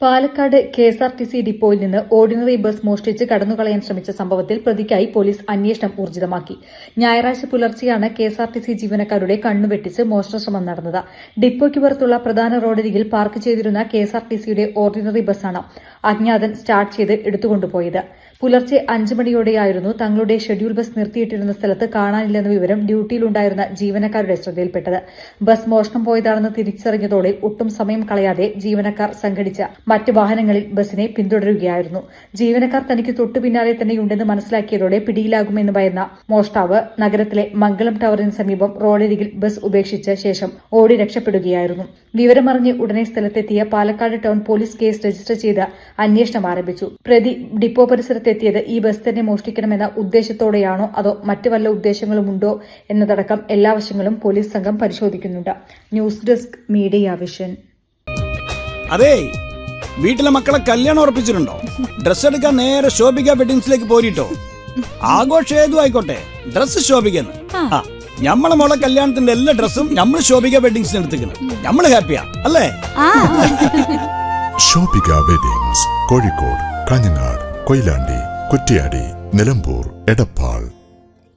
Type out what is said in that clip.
Palakkad KSRTC ഡിപ്പോയിൽ നിന്ന് ordinary bus മോഷ്ടിച്ച് കടന്നുകളയാൻ ശ്രമിച്ച സംഭവത്തിൽ പ്രതിക്കായി പോലീസ് അന്വേഷണം ഊർജിതമാക്കി. ഞായറാഴ്ച പുലർച്ചെയാണ് കെഎസ്ആർടിസി ജീവനക്കാരുടെ കണ്ണുവെട്ടിച്ച് മോഷണശ്രമം നടന്നത്. ഡിപ്പോയ്ക്ക് പുറത്തുള്ള പ്രധാന റോഡരികിൽ പാർക്ക് ചെയ്തിരുന്ന കെഎസ്ആർടിസിയുടെ ഓർഡിനറി ബസ്സാണ് അജ്ഞാതൻ സ്റ്റാർട്ട് ചെയ്ത് എടുത്തുകൊണ്ടുപോയത്. പുലർച്ചെ 5 മണിയോടെയായിരുന്നു തങ്ങളുടെ ഷെഡ്യൂൾ ബസ് നിർത്തിയിട്ടിരുന്ന സ്ഥലത്ത് കാണാനില്ലെന്ന വിവരം ഡ്യൂട്ടിയിലുണ്ടായിരുന്ന ജീവനക്കാരുടെ ശ്രദ്ധയിൽപ്പെട്ടത്. ബസ് മോഷണം പോയതാണെന്ന് തിരിച്ചറിഞ്ഞതോടെ ഒട്ടും സമയം കളയാതെ ജീവനക്കാർ സംഘടിച്ച മറ്റ് വാഹനങ്ങളിൽ ബസിനെ പിന്തുടരുകയായിരുന്നു. ജീവനക്കാർ തനിക്ക് തൊട്ടു പിന്നാലെ തന്നെയുണ്ടെന്ന് മനസ്സിലാക്കിയതോടെ പിടിയിലാകുമെന്ന് ഭയന്ന മോഷ്ടാവ് നഗരത്തിലെ മംഗളം ടവറിന് സമീപം റോഡരികിൽ ബസ് ഉപേക്ഷിച്ച ശേഷം ഓടി രക്ഷപ്പെടുകയായിരുന്നു. വിവരമറിഞ്ഞ് ഉടനെ സ്ഥലത്തെത്തിയ Palakkad town police case register ചെയ്ത് അന്വേഷണം ആരംഭിച്ചു. പ്രതി ഡിപ്പോ പരിസരത്തെത്തിയത് ഈ ബസ് തന്നെ മോഷ്ടിക്കണമെന്ന ഉദ്ദേശത്തോടെയാണോ അതോ മറ്റു വല്ല ഉദ്ദേശങ്ങളുമുണ്ടോ എന്നതടക്കം എല്ലാ വശങ്ങളും പോലീസ് സംഘം പരിശോധിക്കുന്നുണ്ട്. News desk media vision. അതെ, വീട്ടിലെ മക്കളെ കല്യാണം ഉറപ്പിച്ചിട്ടുണ്ടോ? ഡ്രസ് എടുക്കാൻ നേരെ ശോഭിക വെഡിങ്സിലേക്ക് പോരിട്ടോ. ആഘോഷം ഏതും ആയിക്കോട്ടെ, ഡ്രസ് ശോഭിക്കുന്നു. നമ്മളെ മോളെ കല്യാണത്തിന്റെ എല്ലാ ഡ്രസ്സും നമ്മൾ ശോഭിക വെഡിങ്സിന് എടുത്തിരിക്കുന്നു. നമ്മള് ഹാപ്പിയാ അല്ലേ? ശോഭിക വെഡിങ്സ്, കോഴിക്കോട്, കാഞ്ഞങ്ങാട്, കൊയിലാണ്ടി, കുറ്റ്യാടി, നിലമ്പൂർ, എടപ്പാൾ.